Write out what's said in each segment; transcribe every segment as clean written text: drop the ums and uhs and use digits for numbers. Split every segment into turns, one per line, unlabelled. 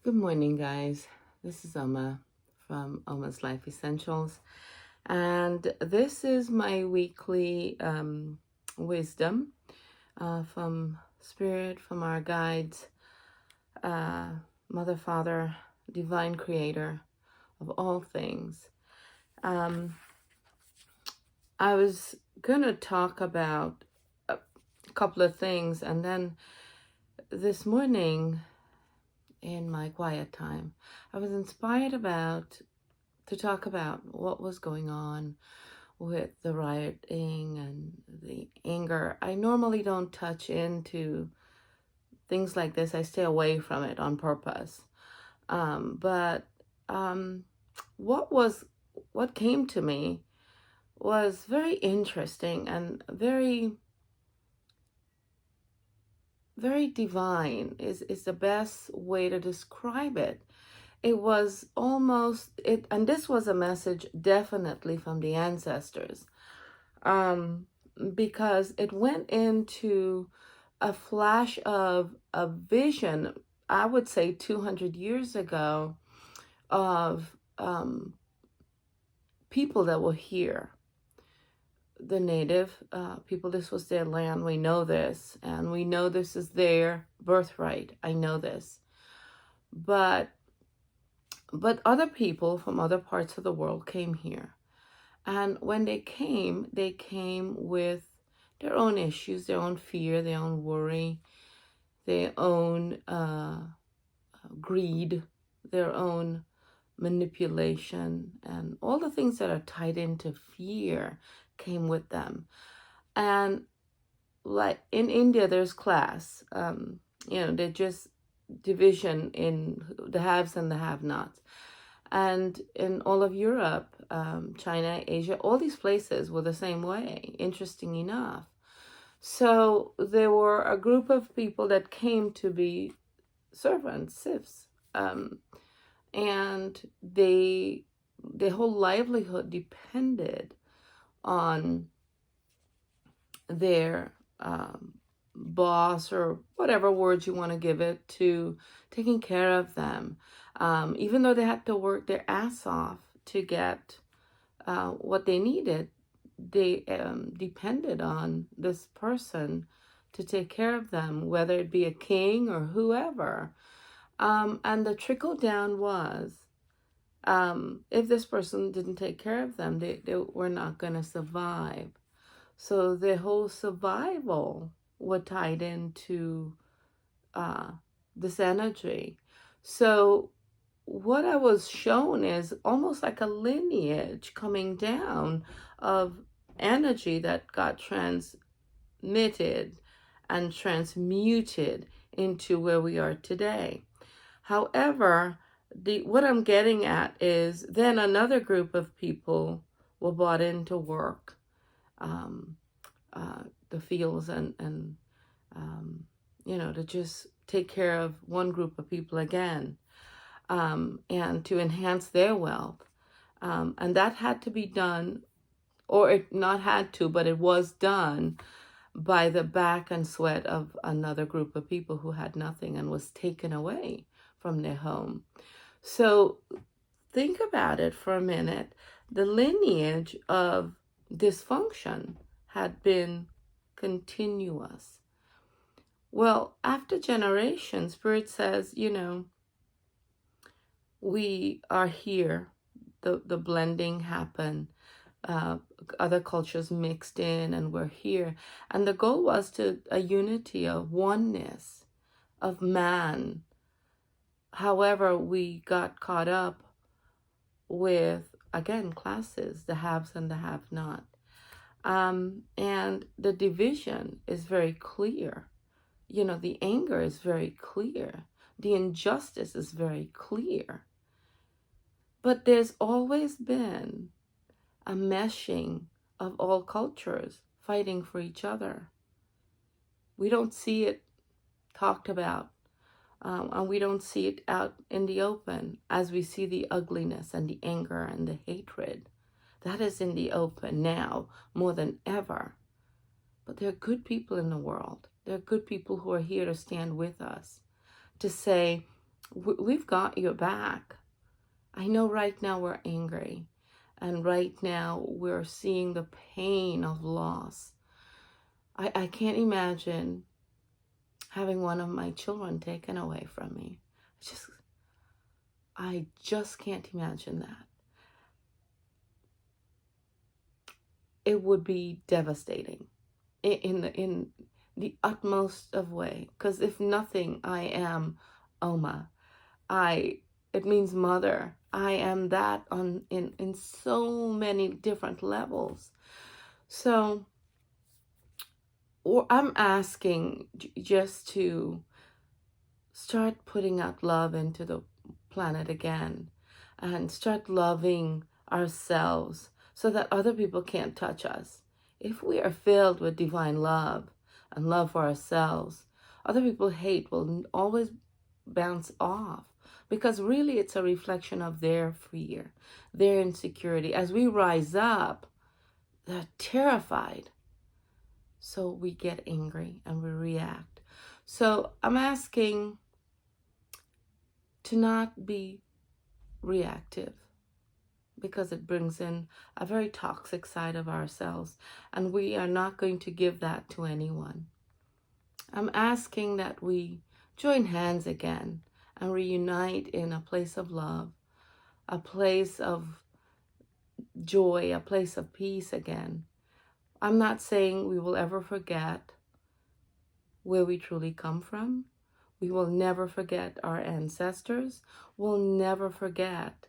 Good morning, guys. This is Oma from Oma's Life Essentials, and this is my weekly wisdom from Spirit, from our guides, uh, Mother, Father, Divine Creator of all things. I was going to talk about a couple of things, and then this morning in my quiet time, I was inspired to talk about what was going on with the rioting and the anger. I normally don't touch into things like this. I stay away from it on purpose. But what came to me was very interesting and very divine is the best way to describe it. It was almost it, and this was a message definitely from the ancestors, um, because it went into a flash of a vision, I would say 200 years ago, of people that were here, the native people. This was their land. We know this, and we know this is their birthright. I know this, but other people from other parts of the world came here. And when they came with their own issues, their own fear, their own worry, their own greed, their own manipulation, and all the things that are tied into fear came with them. And like in India, there's class. They're just division in the haves and the have-nots. And in all of Europe, China, Asia, all these places were the same way, interesting enough. So there were a group of people that came to be servants, serfs, and their whole livelihood depended on their boss, or whatever words you want to give it, to taking care of them. Even though they had to work their ass off to get what they needed, they depended on this person to take care of them, whether it be a king or whoever. And the trickle down was, if this person didn't take care of them, they were not going to survive. So their whole survival were tied into this energy. So what I was shown is almost like a lineage coming down of energy that got transmitted and transmuted into where we are today. However, what I'm getting at is then another group of people were brought in to work the fields and to just take care of one group of people again, and to enhance their wealth. And that had to be done, or it not had to, but it was done by the back and sweat of another group of people who had nothing and was taken away from their home. So think about it for a minute. The lineage of dysfunction had been continuous. Well, after generations, Spirit says, we are here. The blending happened. Other cultures mixed in, and we're here. And the goal was to a unity, a oneness of man. However, we got caught up with, again, classes, the haves and the have-not. And the division is very clear. The anger is very clear. The injustice is very clear. But there's always been a meshing of all cultures fighting for each other. We don't see it talked about, and we don't see it out in the open as we see the ugliness and the anger and the hatred. That is in the open now more than ever. But there are good people in the world. There are good people who are here to stand with us, to say, We've got your back. I know right now we're angry, and right now we're seeing the pain of loss. I can't imagine having one of my children taken away from me. I just can't imagine that. It would be devastating in the utmost of way. Because if nothing, I am Oma. It means mother. I am that in so many different levels. So I'm asking just to start putting out love into the planet again, and start loving ourselves so that other people can't touch us. If we are filled with divine love and love for ourselves, other people hate will always bounce off, because really it's a reflection of their fear, their insecurity. As we rise up, they're terrified. So we get angry and we react. So I'm asking to not be reactive, because it brings in a very toxic side of ourselves, and we are not going to give that to anyone. I'm asking that we join hands again and reunite in a place of love, a place of joy, a place of peace again. I'm not saying we will ever forget where we truly come from. We will never forget our ancestors. We'll never forget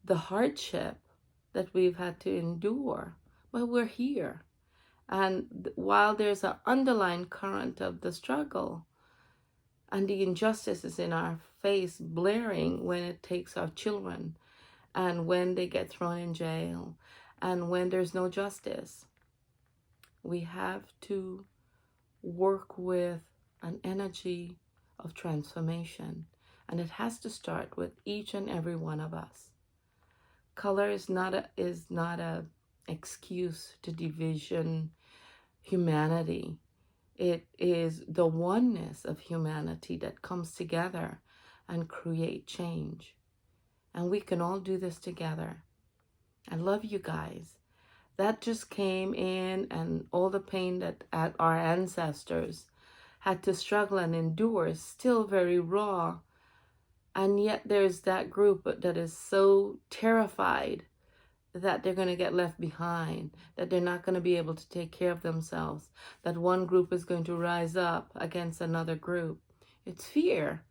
the hardship that we've had to endure. But we're here. And while there's an underlying current of the struggle and the injustices in our face blaring when it takes our children, and when they get thrown in jail, and when there's no justice, we have to work with an energy of transformation. And it has to start with each and every one of us. Color is not a excuse to division humanity. It is the oneness of humanity that comes together and create change. And we can all do this together. I love you guys. That just came in, and all the pain that our ancestors had to struggle and endure is still very raw. And yet there's that group that is so terrified that they're going to get left behind, that they're not going to be able to take care of themselves, that one group is going to rise up against another group. It's fear.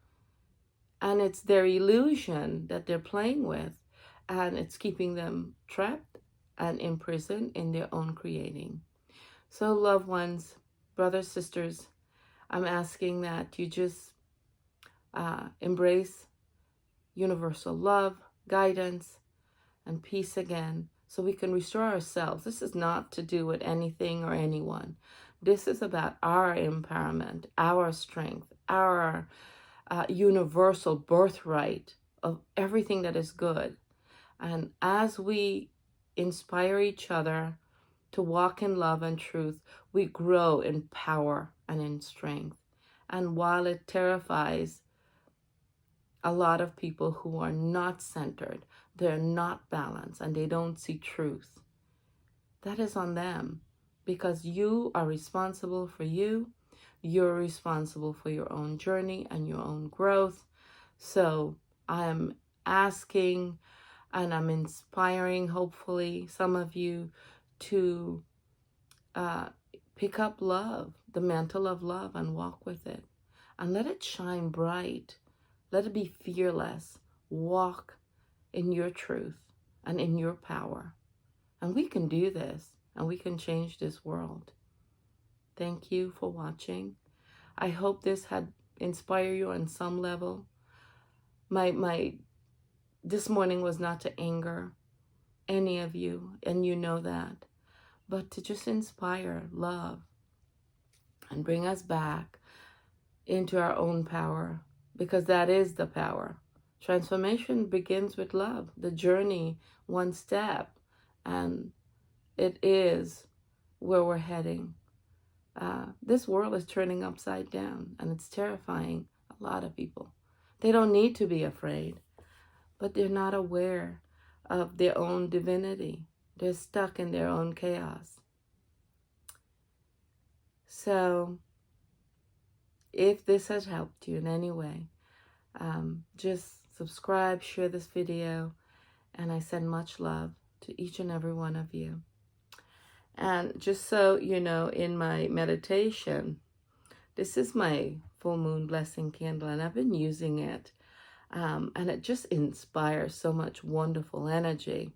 And it's their illusion that they're playing with, and it's keeping them trapped and imprisoned in their own creating. So loved ones, brothers, sisters, I'm asking that you just embrace universal love, guidance, and peace again, so we can restore ourselves. This is not to do with anything or anyone. This is about our empowerment, our strength, our universal birthright of everything that is good. And as we inspire each other to walk in love and truth, we grow in power and in strength. And while it terrifies a lot of people who are not centered, they're not balanced, and they don't see truth, that is on them, because you are responsible for you. You're responsible for your own journey and your own growth. So I'm asking, and I'm inspiring, hopefully, some of you to pick up love, the mantle of love, and walk with it. And let it shine bright. Let it be fearless. Walk in your truth and in your power. And we can do this, and we can change this world. Thank you for watching. I hope this had inspired you on some level. This morning was not to anger any of you, and you know that, but to just inspire love and bring us back into our own power, because that is the power. Transformation begins with love, the journey, one step, and it is where we're heading. This world is turning upside down, and it's terrifying a lot of people. They don't need to be afraid, but they're not aware of their own divinity. They're stuck in their own chaos. So if this has helped you in any way, just subscribe, share this video, and I send much love to each and every one of you. And just so you know, in my meditation, this is my full moon blessing candle, and I've been using it. And it just inspires so much wonderful energy.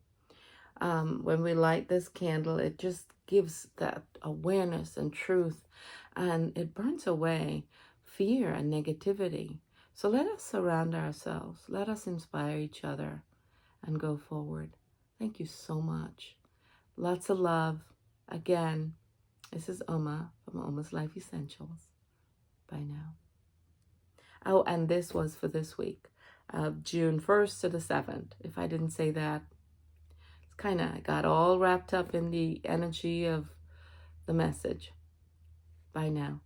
When we light this candle, it just gives that awareness and truth, and it burns away fear and negativity. So let us surround ourselves. Let us inspire each other and go forward. Thank you so much. Lots of love. Again, this is Oma from Oma's Life Essentials. Bye now. Oh, and this was for this week, June 1st to the 7th. If I didn't say that, it's kind of got all wrapped up in the energy of the message. Bye now.